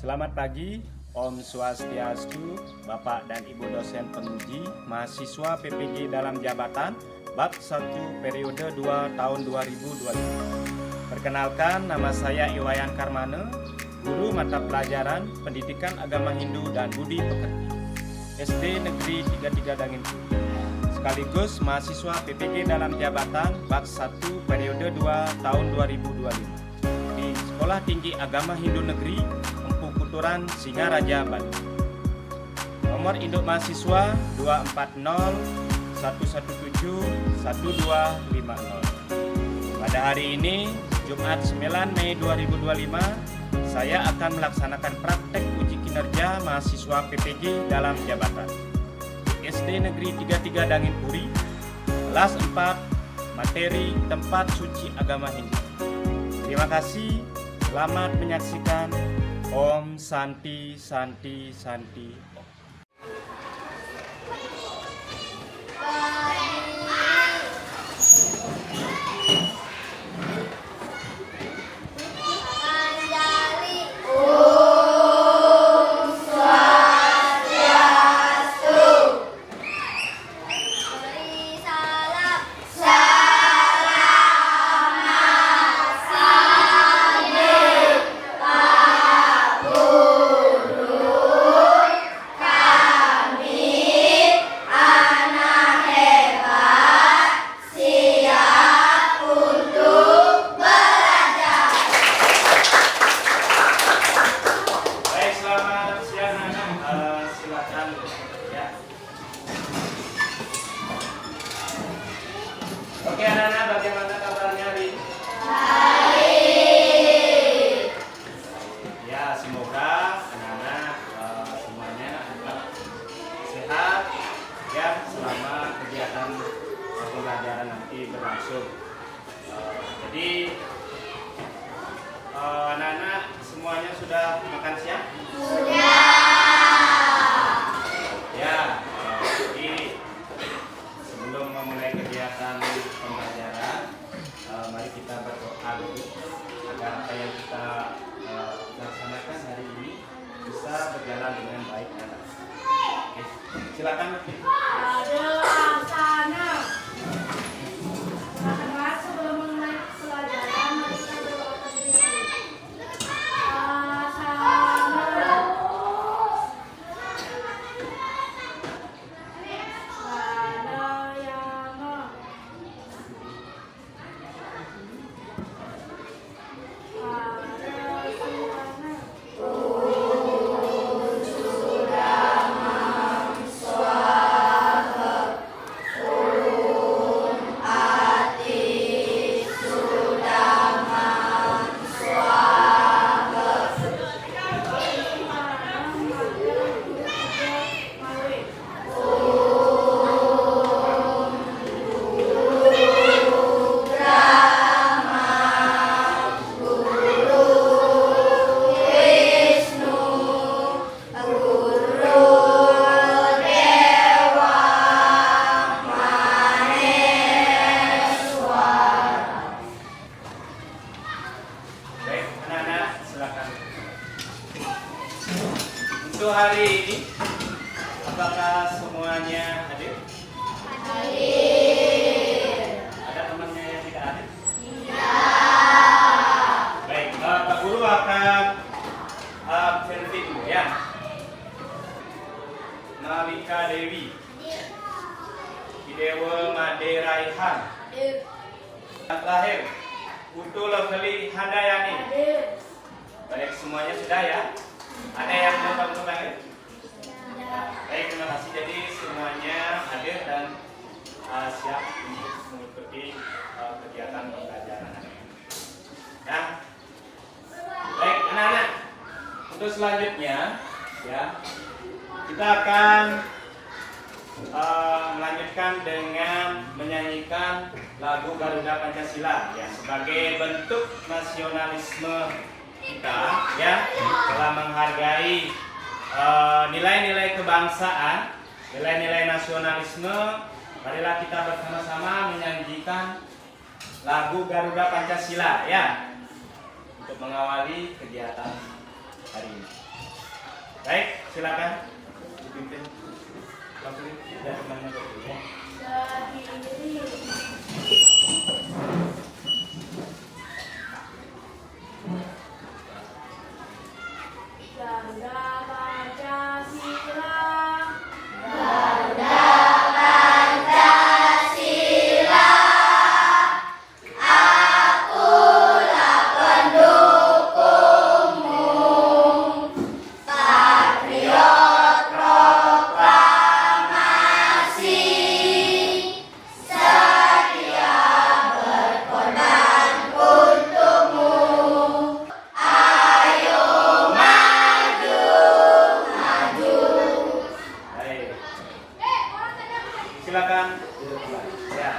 Selamat pagi, Om Swastiastu, Bapak dan Ibu dosen penguji, mahasiswa PPG dalam jabatan, bab 1 periode 2 tahun 2025. Perkenalkan, nama saya Iwayan Karmane, guru mata pelajaran Pendidikan Agama Hindu dan Budi Pekerti, SD Negeri 33 Danginpuri. Sekaligus mahasiswa PPG dalam jabatan, bab 1 periode 2 tahun 2025 di Sekolah Tinggi Agama Hindu Negeri Kuturan Singaraja, Bandung. Nomor induk mahasiswa 240 117 1250. Pada hari ini, Jumat 9 Mei 2025, saya akan melaksanakan praktek uji kinerja mahasiswa PPG dalam jabatan SD Negeri 33 Danginpuri, kelas 4, materi tempat suci agama Hindu. Terima kasih, selamat menyaksikan. Om Santi Santi Santi Om. Oke anak-anak, bagaimana kabarnya hari ini? Baik. Ya, semoga anak-anak semuanya sehat ya selama kegiatan pembelajaran nanti berlangsung. Jadi anak-anak semuanya sudah makan siang? Sudah. Ya, jadi sebelum memulai kegiatan pembelajaran, mari kita berdoa dulu agar apa yang kita laksanakan hari ini bisa berjalan dengan baik. Oke, silakan. Ada asana. Teman-teman, sebelum memulai pelajaran, mari kita berdoa terlebih dahulu. Asana. Untuk hari ini, apakah semuanya hadir? Hadir. Ada temannya yang tidak hadir? Tidak. Baik, Pak Guru akan absensi dulu ya. Nalika Dewi, Idewa Made Raihan, lahir Putu Lovely Handayani. Baik, semuanya sudah ya. Ada yang belum lahir? Baik, terima kasih. Jadi semuanya hadir dan siap untuk mengikuti kegiatan pembelajaran. Nah, baik anak-anak. Untuk selanjutnya, ya kita akan melanjutkan dengan menyanyikan lagu Garuda Pancasila, ya sebagai bentuk nasionalisme kita, ya telah menghargai nilai-nilai kebangsaan, nilai-nilai nasionalisme. Marilah kita bersama-sama menyanyikan lagu Garuda Pancasila ya untuk mengawali kegiatan hari ini. Baik, silakan dipimpin. Langsung ya temannya dulu ya. Berdiri. Ganda Pancasila. Ganda Pancasila. Akulah pendukungmu. Patriot proklamasi. Setia berkorban untukmu. Ayo maju, maju. Baik. Silakan duduk kembali. Ya.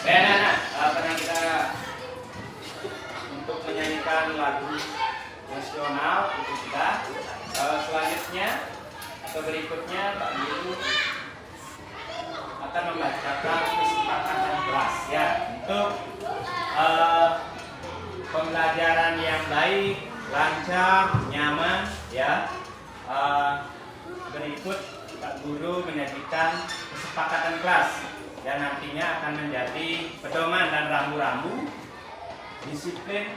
Baik anak-anak, karena kita untuk menyanyikan lagu nasional itu sudah. Selanjutnya atau berikutnya Pak Guru akan membacakan kesepakatan kelas ya untuk pembelajaran yang baik, lancar, nyaman ya. Berikut Pak Guru menyajikan kesepakatan kelas yang nantinya akan menjadi pedoman dan rambu-rambu disiplin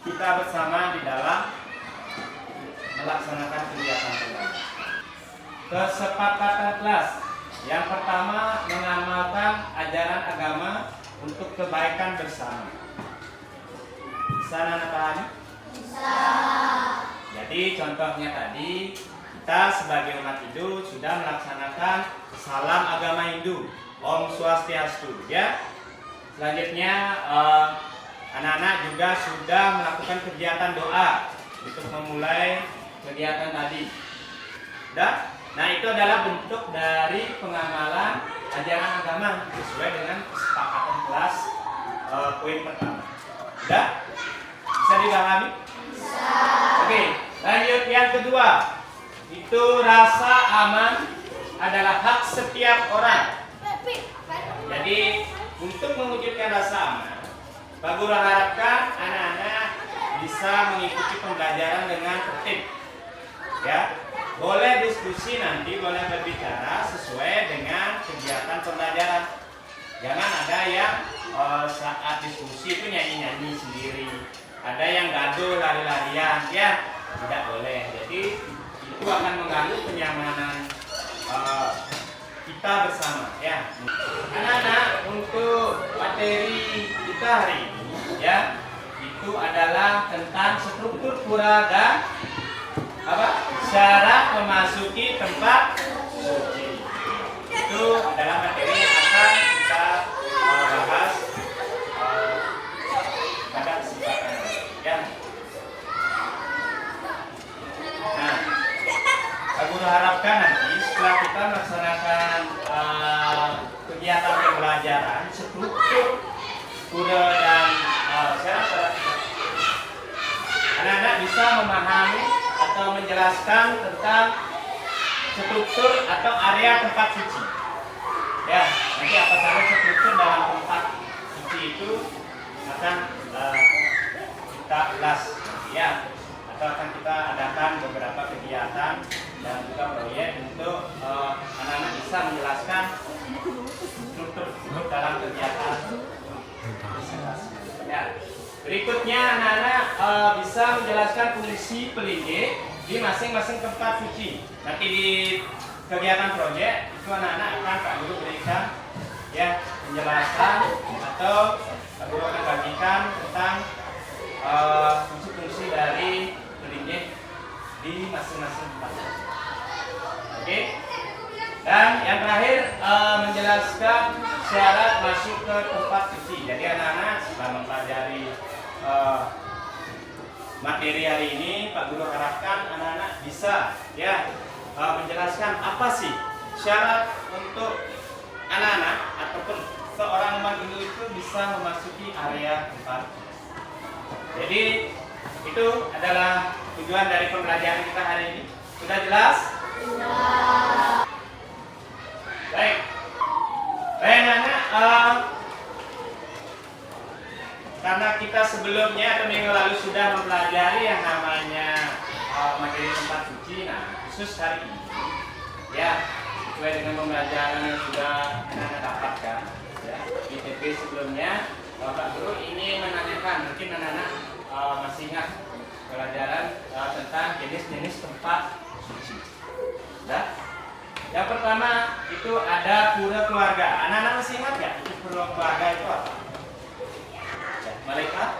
kita bersama di dalam melaksanakan kegiatan belajar. Kesepakatan kelas yang pertama, mengamalkan ajaran agama untuk kebaikan bersama. Bisa anak pahami? Bisa. Jadi contohnya tadi kita sebagai umat Hindu sudah melaksanakan salam agama Hindu, Om Swastiastu ya. Selanjutnya anak-anak juga sudah melakukan kegiatan doa untuk memulai kegiatan tadi. Nah itu adalah bentuk dari pengamalan ajaran agama sesuai dengan kesepakatan kelas poin pertama. Sudah? Bisa dipahami? Bisa. Oke, lanjut yang kedua. Itu rasa aman adalah hak setiap orang. Jadi untuk mewujudkan rasa aman, Pak Guru harapkan anak-anak bisa mengikuti pembelajaran dengan tertib. Ya, boleh diskusi nanti, boleh berbicara sesuai dengan kegiatan pembelajaran. Jangan ada yang saat diskusi itu nyanyi-nyanyi sendiri. Ada yang gaduh lari-larian, ya tidak boleh. Jadi itu akan mengganggu kenyamanan kita bersama, ya. Anak-anak, untuk materi kita hari ini, ya, itu adalah tentang struktur pura dan syarat memasuki tempat suci. Itu adalah materi yang akan kita bahas pada kesempatan ini, ya. Nah, Pak Guru harapkan nanti setelah kita melaksanakan kegiatan pembelajaran, struktur pura dan syarat anak-anak bisa memahami atau menjelaskan tentang struktur atau area tempat suci. Ya, nanti apa saja struktur dalam tempat suci itu akan kita ulas, ya. Atau akan kita adakan beberapa kegiatan dan juga proyek untuk anak-anak bisa menjelaskan struktur dalam kegiatan. Ya. Berikutnya anak-anak bisa menjelaskan fungsi pelinggih di masing-masing tempat suci. Nanti di kegiatan proyek itu anak-anak akan Pak Guru berikan ya penjelasan atau Pak Guru akan bagikan tentang fungsi-fungsi dari pelinggih di masing-masing tempat suci. Oke. Dan yang terakhir menjelaskan syarat masuk ke tempat suci. Jadi anak-anak setelah mempelajari materi hari ini, Pak Guru harapkan anak-anak bisa ya menjelaskan apa sih syarat untuk anak-anak ataupun seorang umat Hindu itu bisa memasuki area tempat. Jadi itu adalah tujuan dari pembelajaran kita hari ini. Sudah jelas? Sudah. Baik. Baik anak-anak, karena kita sebelumnya atau minggu lalu sudah mempelajari yang namanya materi tempat suci. Nah, khusus hari ini ya, sesuai dengan pembelajaran yang sudah anak dapatkan ya, di TP sebelumnya, Bapak Guru ini menanyakan, mungkin anak-anak masih ingat pelajaran tentang jenis-jenis tempat suci ya. Yang pertama itu ada pura keluarga. Anak-anak masih ingat ya, itu pura keluarga itu apa? Ya, Malaikat.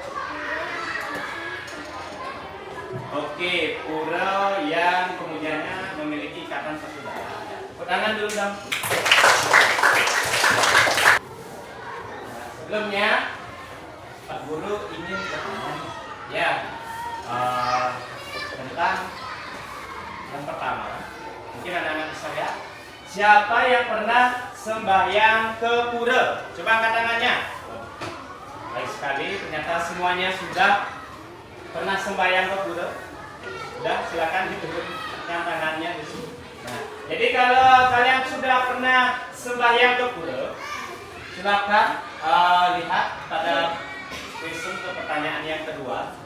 Oke, pura yang kemudiannya memiliki ikatan persaudaraan. Tepuk tangan dulu dong. Nah, sebelumnya Pak Guru ingin bertanya ya tentang yang pertama. Mungkin anak-anak bisa lihat. Siapa yang pernah sembahyang ke pura? Coba angkat tangannya. Baik sekali, ternyata semuanya sudah pernah sembahyang ke pura. Sudah, silakan diturunkan tangannya di sini. Nah, jadi kalau kalian sudah pernah sembahyang ke pura, silakan lihat pada kuesion ke pertanyaan yang kedua.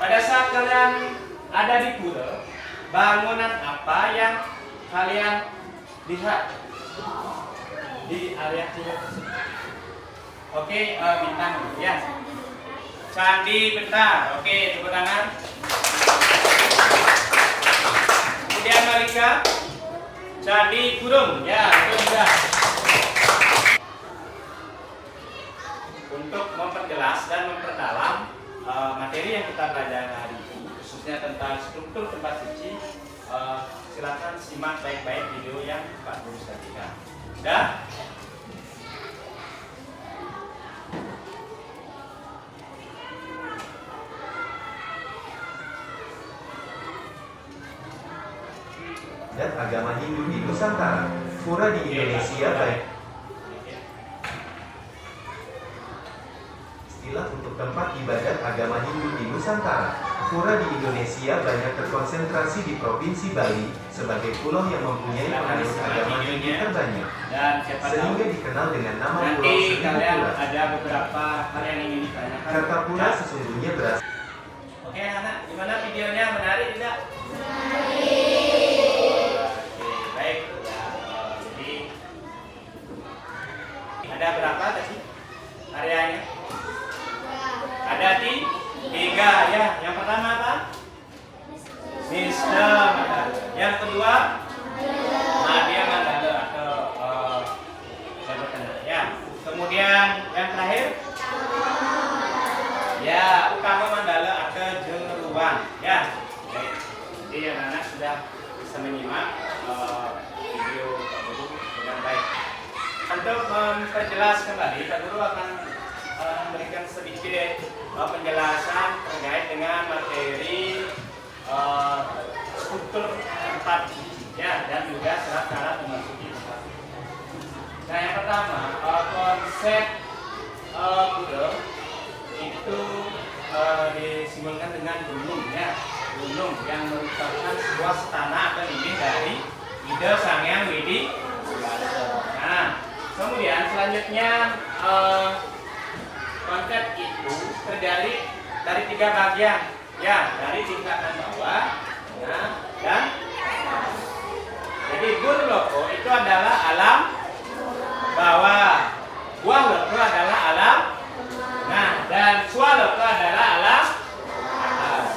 Pada saat kalian ada di pura, bangunan apa yang kalian lihat di area pura tersebut? Oke, bintang ya. Candi Bentar. Oke, tepuk tangan. Kemudian Malika, Candi Burung. Ya, itu juga. Untuk memperjelas dan memperdalam materi yang kita pelajari hari ini, khususnya tentang struktur tempat suci, silakan simak baik-baik video yang Pak Guru sajikan. Sudah? Dan agama Hindu di Nusantara. Pura di Indonesia baik. Istilah untuk tempat ibadat agama Hindu di Nusantara. Pura di Indonesia banyak terkonsentrasi di Provinsi Bali sebagai pulau yang mempunyai penganut agama Hindu terbanyak, Dan siapa sehingga tahu dikenal dengan nama Pulau nanti Seribu kalian Pura. ada beberapa hal yang ingin ditanyakan. Kata pura Ya. sesungguhnya berasal. Oke anak, gimana videonya, menarik tidak? Oke, baik. Ya, jadi ada berapa tadi areanya? Ada tiga ya. Yang pertama apa? Mista Mandala. Yang kedua Madya Mandala atau jabatan ya. Kemudian yang terakhir ya Utama Mandala atau Jeruan ya. Baik. Jadi anak-anak sudah bisa menyimak video Pak Guru dengan baik. Untuk memperjelas kembali, Pak Guru akan memberikan sedikit penjelasan terkait dengan materi struktur tempat suci ya, dan juga syarat-syarat memasuki tempat suci. Nah, yang pertama konsep pura itu disimbolkan dengan gunung ya, gunung yang merupakan sebuah setana atau ini dari Ida Sang Hyang Widi. Nah, kemudian selanjutnya konsep itu terdiri dari tiga bagian ya, dari tingkatan bawah, tengah, dan atas. Jadi Burloko itu adalah alam bawah, Buah Loko adalah alam tengah, dan Swaloko adalah alam atas.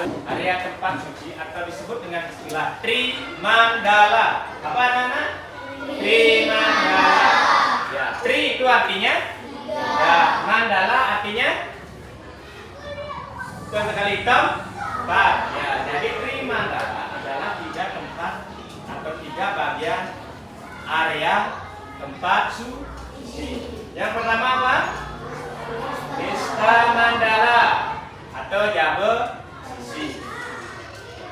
Nah, area tempat suci atau disebut dengan istilah Trimandala. Apa anak-anak? Trimandala. Ya, Tri itu artinya ya, mandala artinya betul sekali, tempat ya. Jadi Trimandala adalah tiga tempat atau tiga bagian area tempat suci. Yang pertama apa? Mista Mandala atau Jabe Suci.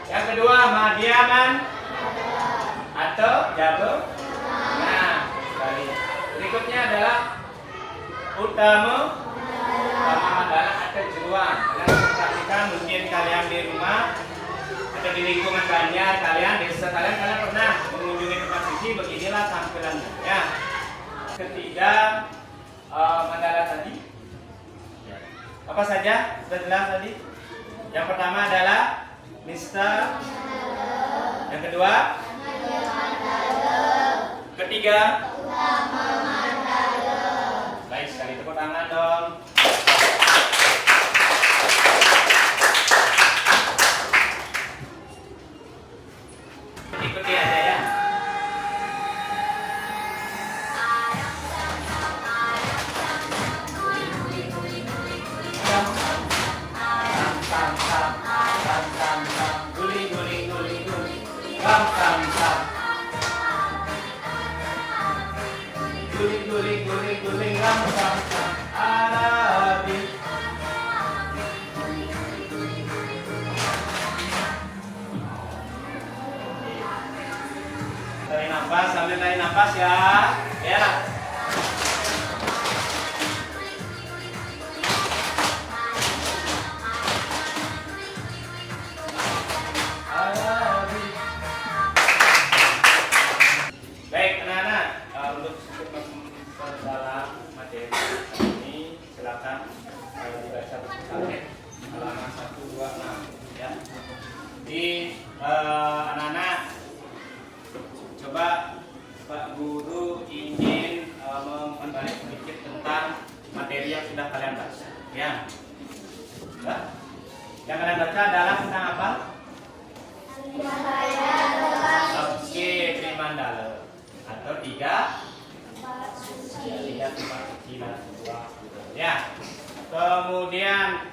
Yang kedua Madyaman atau Jabe. Nah, sekali. Berikutnya adalah Utama Mandala atau Jeruan. Kalian perhatikan, mungkin kalian di rumah atau di lingkungan Banjar kalian, di desa kalian pernah mengunjungi tempat suci, beginilah tampilannya ya. Ketiga mandala tadi apa saja? Sudah jelas tadi. Yang pertama adalah Nista. Yang kedua? Ketiga? Baik sekali, tepuk tangan dong. Ikuti aja ya. Guling ram sam sam arabi. Tarik nafas, sambil tarik nafas ya. Ya. Arabi. Baik, anak-anak, untuk dalam materi ini silakan dibaca sekali halaman 126 ya. Di anak-anak coba Pak Guru ingin mengembali sedikit tentang materi yang sudah kalian baca ya. Yang kalian baca adalah tentang apa? Oke, Trimandala atau tiga sifat suci dan dua ya. Kemudian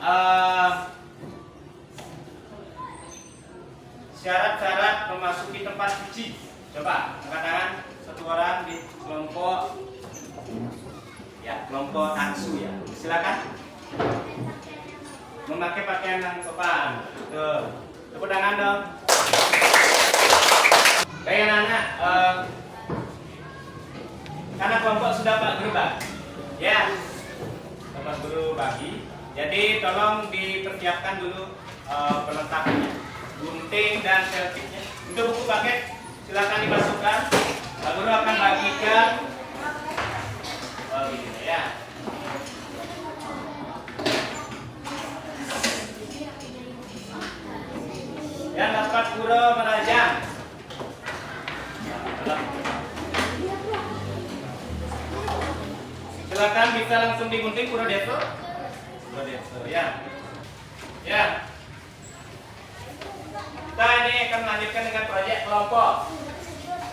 syarat-syarat memasuki tempat suci. Coba angkat tangan satu orang di kelompok ya, kelompok taksu ya. Silakan. Memakai pakaian yang sopan. Tuh. Tepuk tangan dong. Baik anak-anak, karena kelompok sudah Pak Guru bagi, ya, Pak Guru bagi. Jadi tolong dipersiapkan dulu peletakannya, gunting dan selfie-nya. Untuk buku paket silakan dimasukkan. Pak Guru akan bagikan. Begini ya. Dan dapat pura merajang. Silakan bisa langsung digunting pura deso. Pura deso ya. Ya. Kita ini akan melanjutkan dengan proyek kelompok.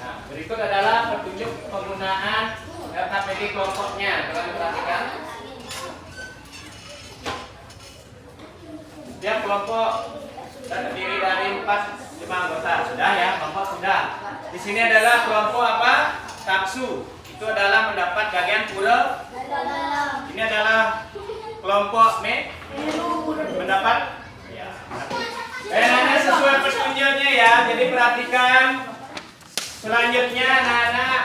Nah, berikut adalah petunjuk penggunaan RKPD kelompoknya. Kalian perhatikan. Setiap kelompok terdiri dari 4-5 anggota. Sudah ya, kelompok sudah. Di sini adalah kelompok apa? Taksu. Itu adalah mendapat bagian pura. Ini adalah kelompok mendapat ya. Anak-anak sesuai petunjuknya ya. Jadi perhatikan selanjutnya anak-anak.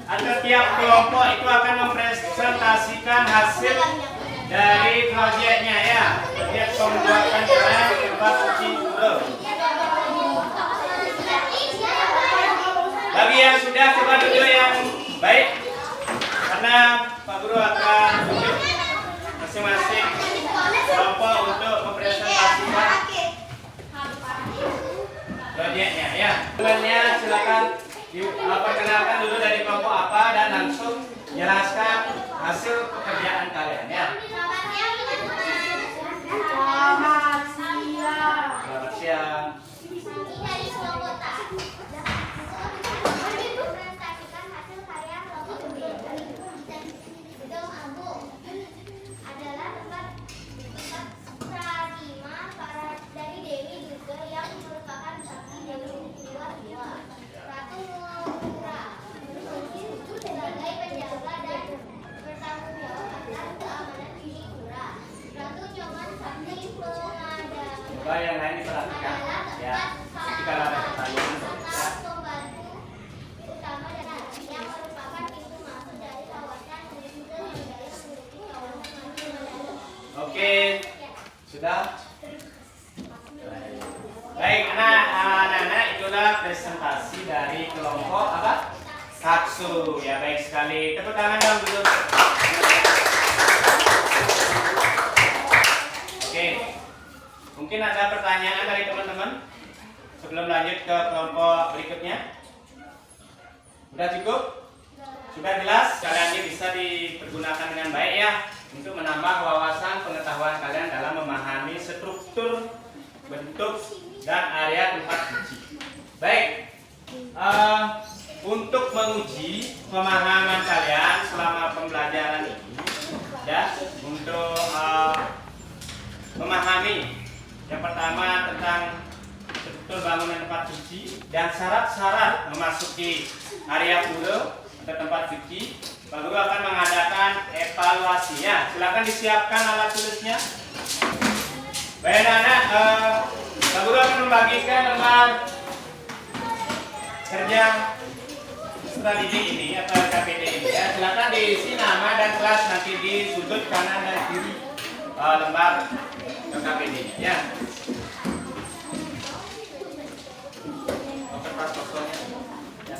Atau tiap kelompok itu akan mempresentasikan hasil dari proyeknya ya. Proyek pembuatan jalan tempat suci pura. Bagi yang sudah coba duduk yang baik, karena Pak Guru akan tunjuk masing-masing kelompok untuk mempresentasikan proyeknya ya. Temannya silakan perkenalkan dulu dari kelompok apa dan langsung jelaskan hasil pekerjaan kalian ya. Selamat siang. Selamat siang. Coba yang lain diperhatikan ya. Jika ada pertanyaan oke, sudah. Baik, anak-anak, itulah presentasi dari kelompok apa? Taksu. Ya, baik sekali. Tepuk tangan dong dulu. Oke. Mungkin ada pertanyaan dari teman-teman. sebelum lanjut ke kelompok berikutnya? Sudah cukup? Sudah jelas? Kalian ini bisa dipergunakan dengan baik ya untuk menambah wawasan pengetahuan kalian dalam memahami struktur, bentuk, dan area tempat suci. Baik, untuk menguji pemahaman kalian selama pembelajaran ini, ya, untuk memahami yang pertama tentang struktur bangunan tempat suci dan syarat-syarat memasuki area pura atau tempat suci, Pak Guru akan mengadakan evaluasinya. Silakan disiapkan alat tulisnya. Baik anak-anak, Pak Guru akan membagikan lembar kerja strategi ini atau KPD ini ya. Silakan diisi nama dan kelas nanti di sudut kanan dan kiri lembar KPD ya. Kertas kosongnya ya.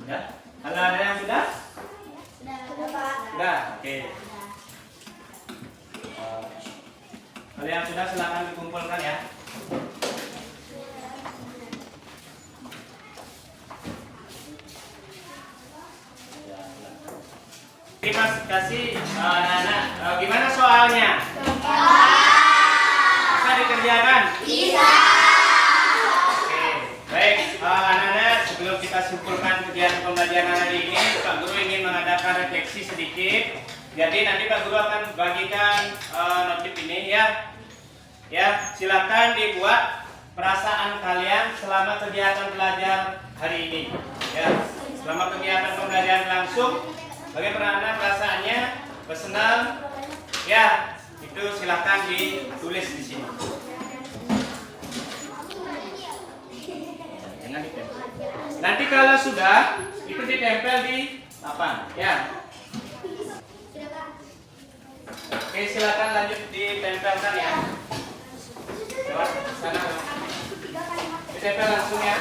Sudah? Ada yang sudah? Sudah, oke. Kalau yang sudah silakan dikumpulkan ya. Terima kasih anak-anak. Gimana soalnya? Bisa dikerjakan? Bisa. Oke, baik anak-anak. Sebelum kita simpulkan kegiatan pembelajaran hari ini, Pak Guru ingin mengadakan refleksi sedikit. Jadi nanti Pak Guru akan bagikan notif ini ya. Ya, silakan dibuat perasaan kalian selama kegiatan belajar hari ini. Ya, selama kegiatan pembelajaran langsung. Bagaimana perasaannya? Bersenang? Ya, itu silakan ditulis di sini. Jangan ditempel. Nanti kalau sudah, itu ditempel di papan. Ya. Oke, silakan lanjut ditempelkan ya. Lewat sana. Ditempel langsung ya.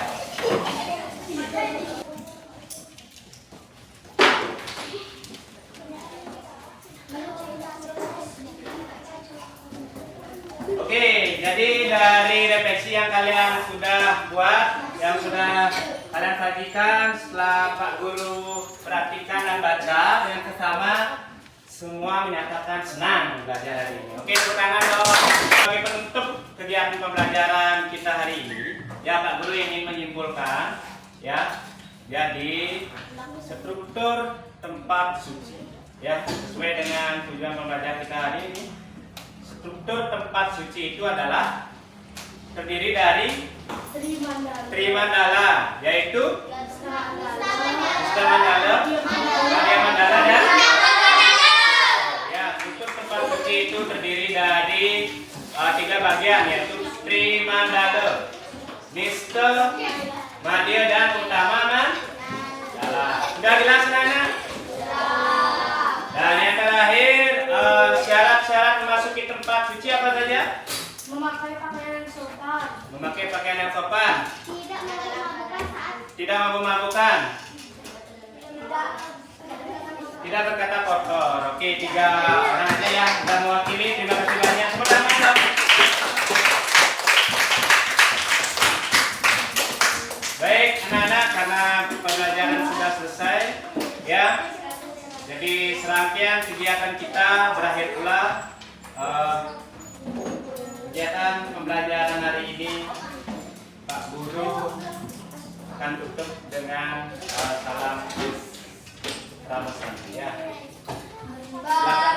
Oke, jadi dari refleksi yang kalian sudah buat, yang sudah kalian bagikan setelah Pak Guru perhatikan dan baca dengan seksama, semua menyatakan senang belajar hari ini. Oke, tepuk tangan dong. Sebagai penutup kegiatan pembelajaran kita hari ini, ya Pak Guru ingin menyimpulkan, ya, jadi struktur tempat suci, ya, sesuai dengan tujuan pembelajaran kita hari ini. Struktur tempat suci itu adalah terdiri dari Trimandala, yaitu Mandala, Karya Mandala dan ya, struktur tempat suci itu terdiri dari 3 bagian, yaitu Trimandala, Nista, Madya dan Utama Mandala. Sudah jelas anak-anak? Dan yang terakhir, syarat-syarat memasuki tempat suci apa saja? Memakai pakaian yang sopan. Memakai pakaian yang sopan. Tidak mabuk-mabukan saat. Tidak mabuk-mabukan. Tidak berkata kotor. Oke, 3 orang aja ya sudah mewakili. Terima kasih banyak. Tepuk tangan dong. Baik anak-anak, karena pembelajaran sudah selesai, ya. Jadi serangkaian kegiatan kita berakhir pula. Kegiatan pembelajaran hari ini Pak Guru akan tutup dengan salam Ramadan ya. Silakan